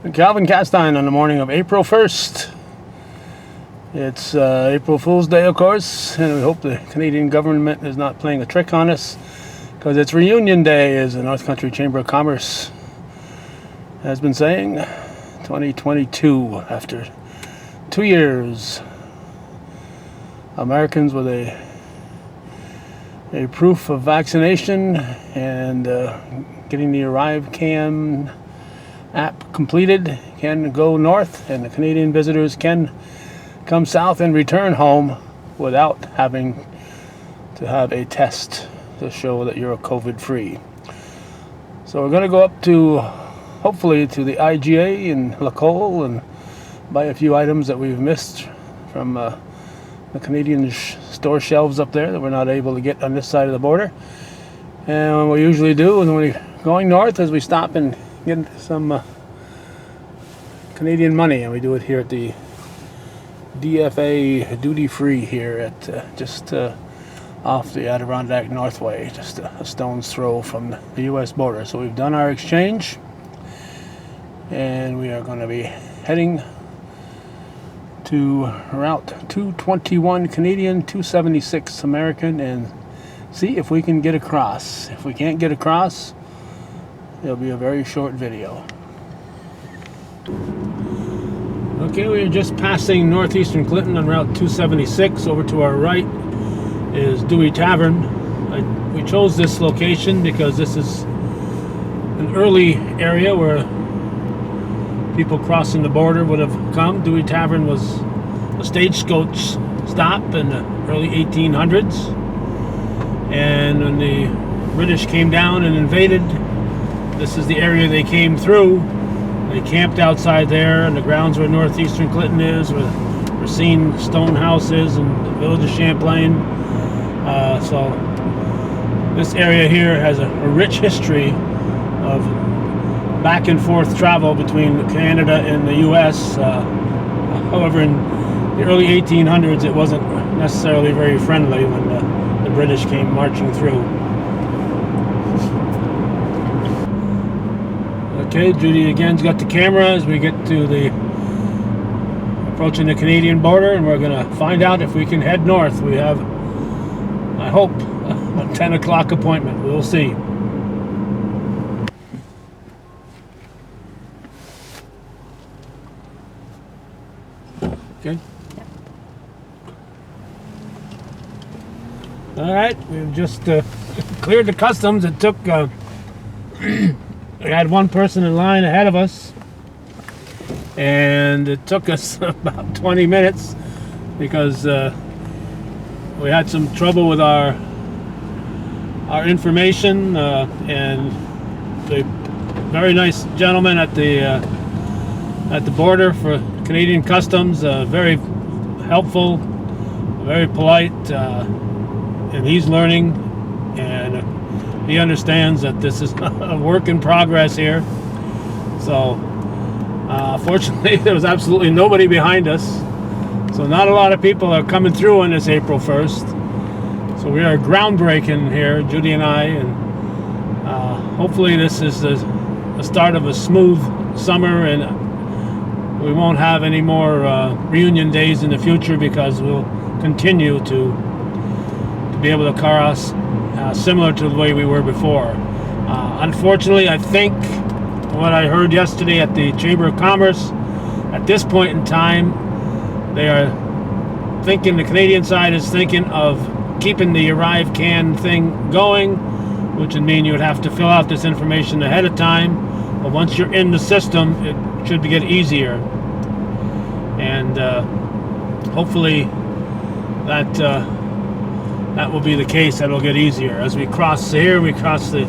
Calvin Castine on the morning of April 1st. It's April Fool's Day, of course, and we hope the Canadian government is not playing a trick on us, because it's Reunion Day, as the North Country Chamber of Commerce has been saying. 2022, after 2 years. Americans with a proof of vaccination and getting the ArriveCan app completed can go north, and the Canadian visitors can come south and return home without having to have a test to show that you're COVID free. So we're going to go up to, hopefully, to the IGA in Lacolle and buy a few items that we've missed from the Canadian store shelves up there that we're not able to get on this side of the border. And what we usually do when we're going north is we stop and get some Canadian money, and we do it here at the DFA duty free here at just off the Adirondack Northway, just a stone's throw from the US border. So we've done our exchange, and we are going to be heading to Route 221 Canadian, 276 American, and see if we can get across. If we can't get across, it'll be a very short video. Okay, we are just passing northeastern Clinton on Route 276. Over to our right is Dewey Tavern. We chose this location because this is an early area where people crossing the border would have come. Dewey Tavern was a stagecoach stop in the early 1800s. And when the British came down and invaded, this is the area they came through. They camped outside there in the grounds where northeastern Clinton is, where Racine Stone House is, and the village of Champlain. So this area here has a rich history of back and forth travel between Canada and the US. However, in the early 1800s, it wasn't necessarily very friendly when the British came marching through. Okay, Judy again's got the camera as we get to the approaching the Canadian border, and we're going to find out if we can head north. We have, I hope, a 10 o'clock appointment. We'll see. Okay. All right, we've just cleared the customs. It took, we had one person in line ahead of us, and it took us about 20 minutes because we had some trouble with our information, and the very nice gentleman at the border for Canadian Customs, very helpful, very polite, and he's learning, and he understands that this is a work in progress here. So fortunately there was absolutely nobody behind us, so not a lot of people are coming through on this April 1st. So we are groundbreaking here, Judy and I, and hopefully this is the start of a smooth summer, and we won't have any more reunion days in the future, because we'll continue to be able to cross similar to the way we were before. Unfortunately, I think what I heard yesterday at the Chamber of Commerce, at this point in time, they are thinking, the Canadian side is thinking of keeping the ArriveCan thing going, which would mean you would have to fill out this information ahead of time. But once you're in the system, it should get easier. And hopefully that will be the case. That'll get easier. As we cross here, we cross a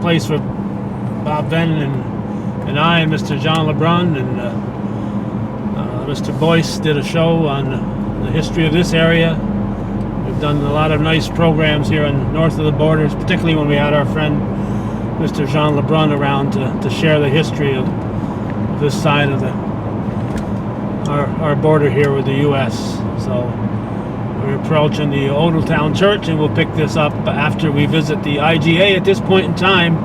place where Bob Venn and I and Mr. Jean Lebrun and Mr. Boyce did a show on the history of this area. We've done a lot of nice programs here on north of the borders, particularly when we had our friend Mr. Jean Lebrun around to share the history of this side of our border here with the U.S. So we're approaching the Odelltown Church, and we'll pick this up after we visit the IGA. At this point in time,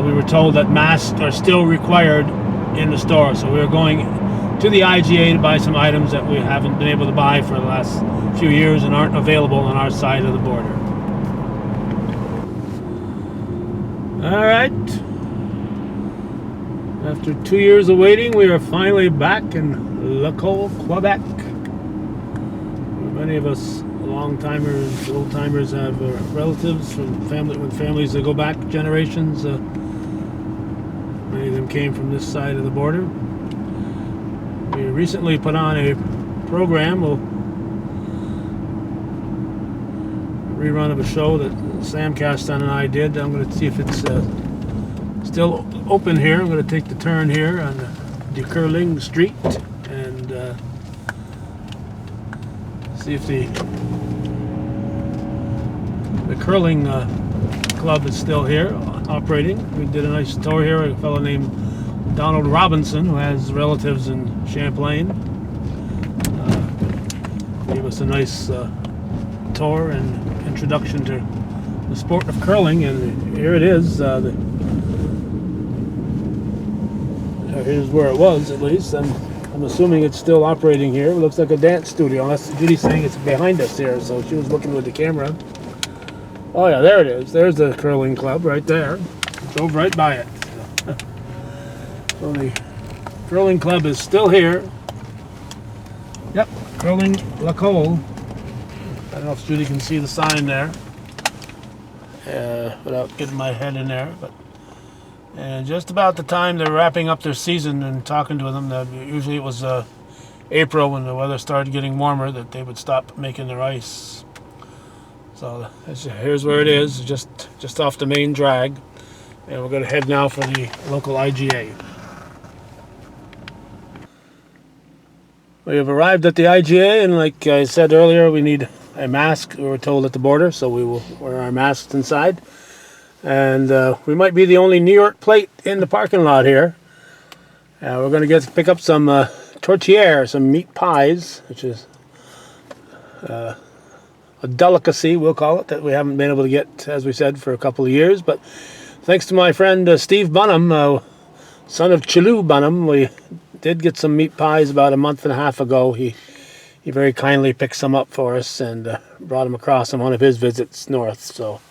we were told that masks are still required in the store. So we were going to the IGA to buy some items that we haven't been able to buy for the last few years and aren't available on our side of the border. All right. After 2 years of waiting, we are finally back in Lacolle, Quebec. Many of us long-timers, old-timers have relatives from family, when families that go back generations. Many of them came from this side of the border. We recently put on a program, a rerun of a show that Sam Castan and I did. I'm going to see if it's still open here. I'm going to take the turn here on the Curling Street and see if the curling club is still here operating. We did a nice tour here. A fellow named Donald Robinson, who has relatives in Champlain, gave us a nice tour and introduction to the sport of curling, and here it is. Here's where it was, at least. I'm assuming it's still operating here. It looks like a dance studio, unless Judy's saying it's behind us here, so she was looking with the camera. Oh yeah, there it is. There's the curling club right there. Drove right by it. So the curling club is still here. Yep, curling Lacolle. I don't know if Judy can see the sign there without getting my head in there, but and just about the time they're wrapping up their season and talking to them, that usually it was April when the weather started getting warmer, that they would stop making their ice. So here's where it is, just off the main drag, and we're going to head now for the local IGA. We have arrived at the IGA, and like I said earlier, we need a mask. We were told at the border, so we will wear our masks inside. And we might be the only New York plate in the parking lot here. We're going to pick up some tourtière, some meat pies, which is a delicacy, we'll call it, that we haven't been able to get, as we said, for a couple of years. But thanks to my friend Steve Bunham, son of Chilou Bunham, we did get some meat pies about a month and a half ago. He very kindly picked some up for us and brought them across on one of his visits north. So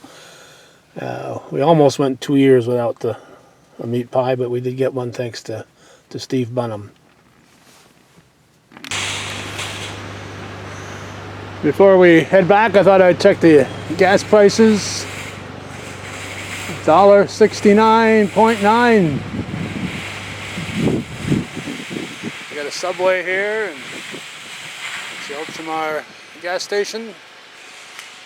we almost went 2 years without a meat pie, but we did get one thanks to Steve Bunham. Before we head back, I thought I'd check the gas prices. $1.69.9. We got a Subway here, and it's the Ultramar gas station.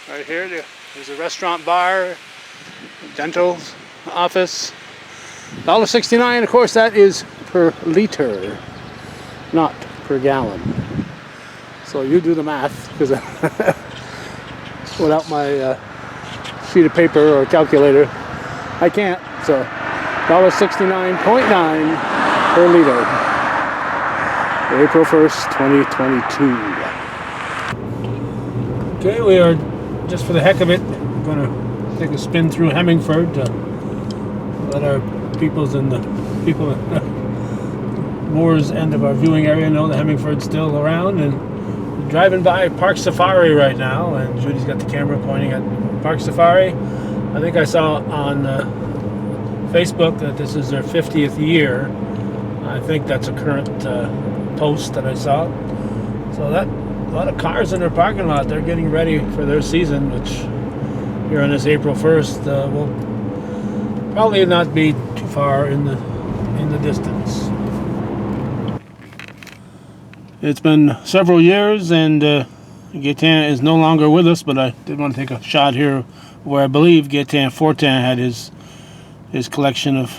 Right here, there's a restaurant bar, dental office. $1.69, of course, that is per liter, not per gallon. So you do the math, because without my sheet of paper or calculator, I can't. So $1.69.9 per liter. April 1st, 2022. Okay, we are, just for the heck of it, going to take a spin through Hemmingford to let our peoples and the people at the Moore's end of our viewing area know that Hemmingford's still around. And driving by Park Safari right now, and Judy's got the camera pointing at Park Safari. I think I saw on Facebook that this is their 50th year. I think that's a current post that I saw. So that a lot of cars in their parking lot. They're getting ready for their season, which here on this April 1st will probably not be too far in the distance. It's been several years, and Gaetan is no longer with us, but I did want to take a shot here where I believe Gaetan Fortin had his collection of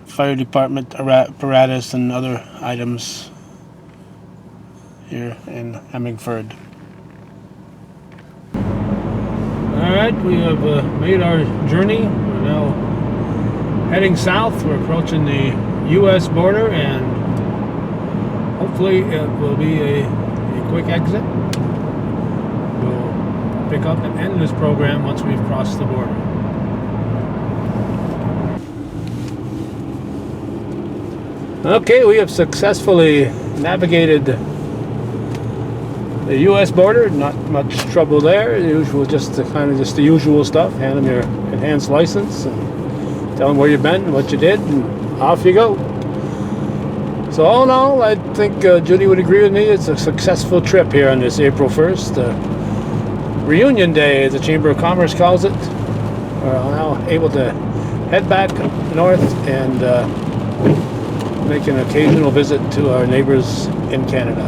fire department apparatus and other items here in Hemmingford. Alright, we have made our journey. We're now heading south. We're approaching the U.S. border, and hopefully it will be a quick exit. We'll pick up and end this program once we've crossed the border. Okay, we have successfully navigated the U.S. border. Not much trouble there. Usual, just the usual stuff. Hand them your enhanced license and tell them where you've been, what you did, and off you go. So all in all, I think Judy would agree with me. It's a successful trip here on this April 1st. Reunion Day, as the Chamber of Commerce calls it. We're now able to head back north and make an occasional visit to our neighbors in Canada.